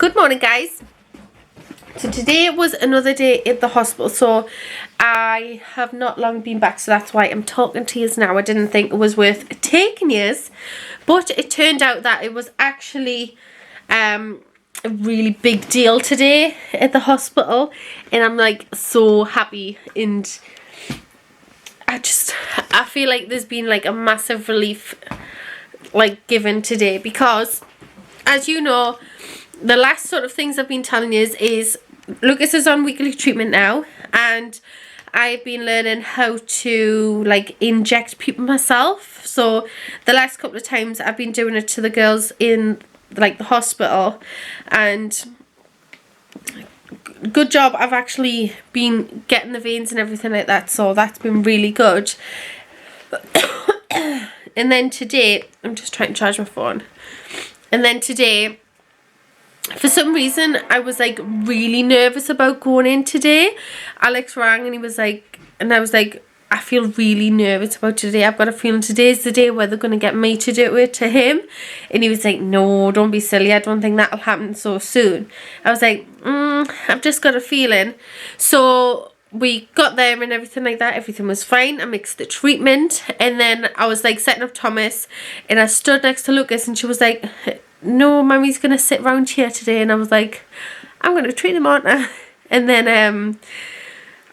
Good morning, guys. So today was another day at the hospital, so I have not long been back, so that's why I'm talking to you now. I didn't think it was worth taking years, but it turned out that it was actually a really big deal today at the hospital, and I'm like so happy, and I feel like there's been like a massive relief like given today, because as you know, the last sort of things I've been telling you is Lucas is on weekly treatment now, and I've been learning how to like inject people myself. So the last couple of times I've been doing it to the girls in like the hospital, and good job, I've actually been getting the veins and everything like that, so that's been really good. And then today, I'm just trying to charge my phone, and then today, for some reason, I was like really nervous about going in today. Alex rang and he was like, and I was like, I feel really nervous about today. I've got a feeling today's the day where they're going to get me to do it to him. And he was like, no, don't be silly. I don't think that'll happen so soon. I was like, I've just got a feeling. So we got there and everything like that. Everything was fine. I mixed the treatment. And then I was like setting up Thomas. And I stood next to Lucas and she was like, no, Mummy's going to sit around here today. And I was like, I'm going to treat him, aren't I? And then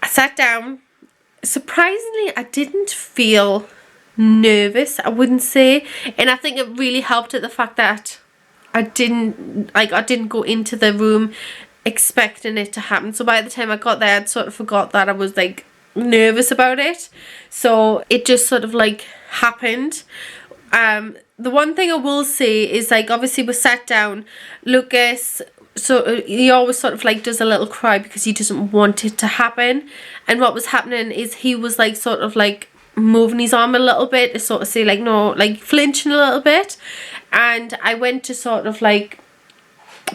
I sat down. Surprisingly, I didn't feel nervous, I wouldn't say. And I think it really helped at the fact that I didn't go into the room expecting it to happen. So by the time I got there, I'd sort of forgot that I was like nervous about it. So it just sort of like happened. The one thing I will say is, like, obviously we sat down, Lucas, so he always sort of like does a little cry because he doesn't want it to happen. And what was happening is he was like sort of like moving his arm a little bit to sort of say like no, like flinching a little bit. And I went to sort of like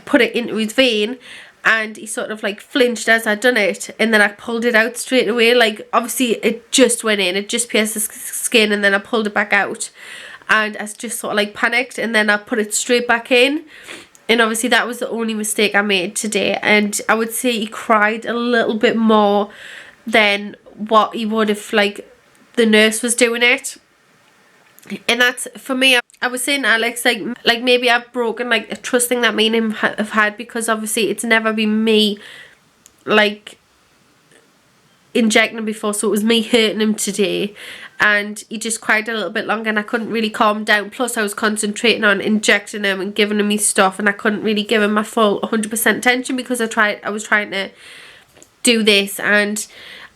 put it into his vein, and he sort of like flinched as I'd done it, and then I pulled it out straight away. Like obviously it just went in, it just pierced the skin, and then I pulled it back out. And I just sort of like panicked, and then I put it straight back in. And obviously that was the only mistake I made today. And I would say he cried a little bit more than what he would if like the nurse was doing it. And that's, for me, I was saying Alex, like maybe I've broken like a trust thing that me and him have had, because obviously it's never been me like injecting him before, so it was me hurting him today. And he just cried a little bit longer, and I couldn't really calm down. Plus I was concentrating on injecting him and giving him his stuff, and I couldn't really give him my full 100% attention because I was trying to do this. And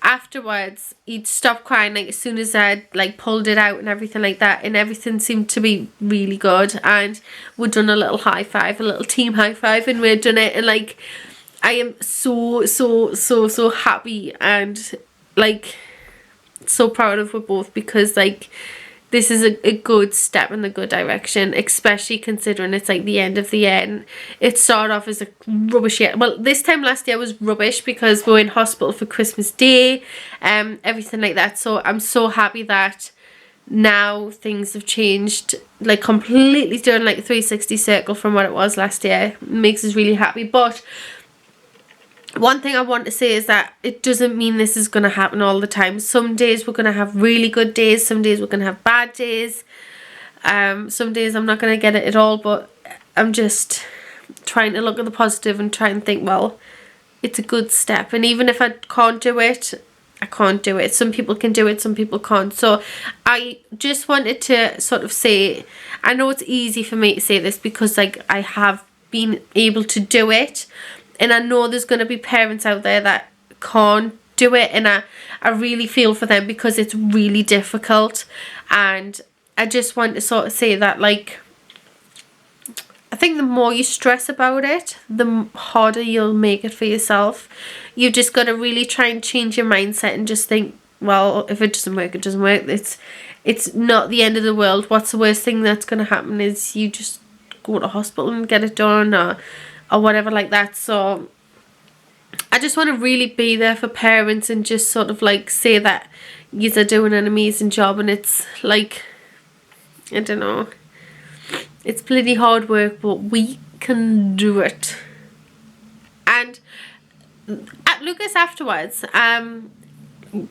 afterwards he'd stop crying like as soon as I'd like pulled it out and everything like that, and everything seemed to be really good. And we'd done a little high five, a little team high five, and we'd done it. And like I am so happy and like so proud of us both, because like this is a good step in the good direction, especially considering it's like the end of the year, and it started off as a rubbish year. Well, this time last year was rubbish because we were in hospital for Christmas Day, everything like that. So I'm so happy that now things have changed, like completely done like a 360 circle from what it was last year. It makes us really happy. But one thing I want to say is that it doesn't mean this is going to happen all the time. Some days we're going to have really good days. Some days we're going to have bad days. Some days I'm not going to get it at all. But I'm just trying to look at the positive and try and think, well, it's a good step. And even if I can't do it, I can't do it. Some people can do it, some people can't. So I just wanted to sort of say, I know it's easy for me to say this because like I have been able to do it. And I know there's going to be parents out there that can't do it, and I really feel for them because it's really difficult. And I just want to sort of say that, like, I think the more you stress about it, the harder you'll make it for yourself. You've just got to really try and change your mindset and just think, well, if it doesn't work, it doesn't work. It's not the end of the world. What's the worst thing that's going to happen is you just go to hospital and get it done, or whatever like that. So I just want to really be there for parents and just sort of like say that you are doing an amazing job. And it's like, I don't know, it's bloody hard work, but we can do it. And at Lucas afterwards,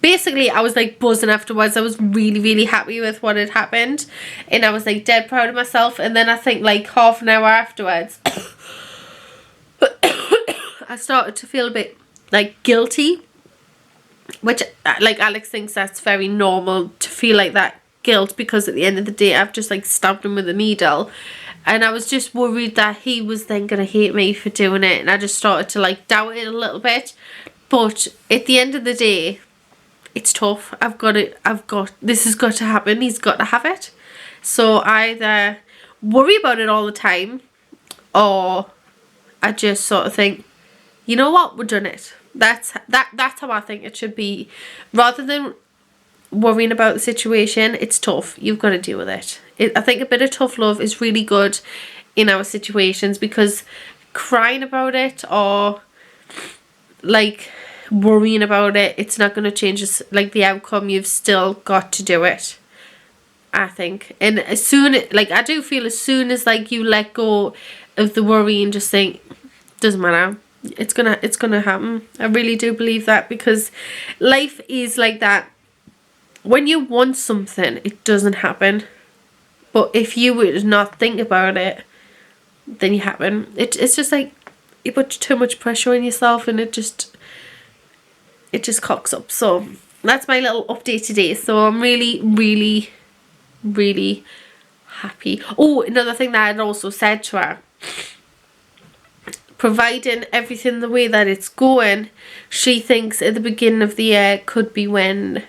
basically I was like buzzing afterwards. I was really happy with what had happened, and I was like dead proud of myself. And then I think like half an hour afterwards I started to feel a bit like guilty, which like Alex thinks that's very normal to feel like that guilt, because at the end of the day I've just like stabbed him with a needle. And I was just worried that he was then gonna hate me for doing it, and I just started to like doubt it a little bit. But at the end of the day, it's tough. This has got to happen. He's got to have it. So I either worry about it all the time, or I just sort of think, you know what, we're done it. That's how I think it should be. Rather than worrying about the situation, it's tough. You've got to deal with it. I think a bit of tough love is really good in our situations, because crying about it or like worrying about it, it's not going to change like the outcome. You've still got to do it, I think. And as soon, like I do feel as soon as like you let go of the worry and just think, doesn't matter, it's gonna happen. I really do believe that, because life is like that. When you want something, it doesn't happen. But if you would not think about it, then you happen. It's just like you put too much pressure on yourself, and it just cocks up. So that's my little update today. So I'm really happy. Oh, another thing that I'd also said to her, providing everything the way that it's going, she thinks at the beginning of the year could be when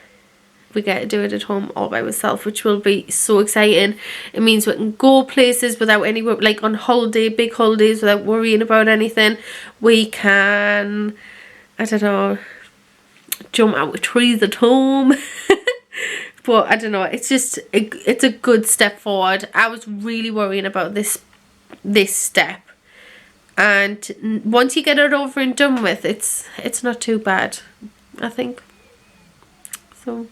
we get to do it at home all by myself, which will be so exciting. It means we can go places without any, like on holiday, big holidays, without worrying about anything. We can, I don't know, jump out with trees at home. But I don't know, it's just it's a good step forward. I was really worrying about this step, and once you get it over and done with, it's not too bad, I think. So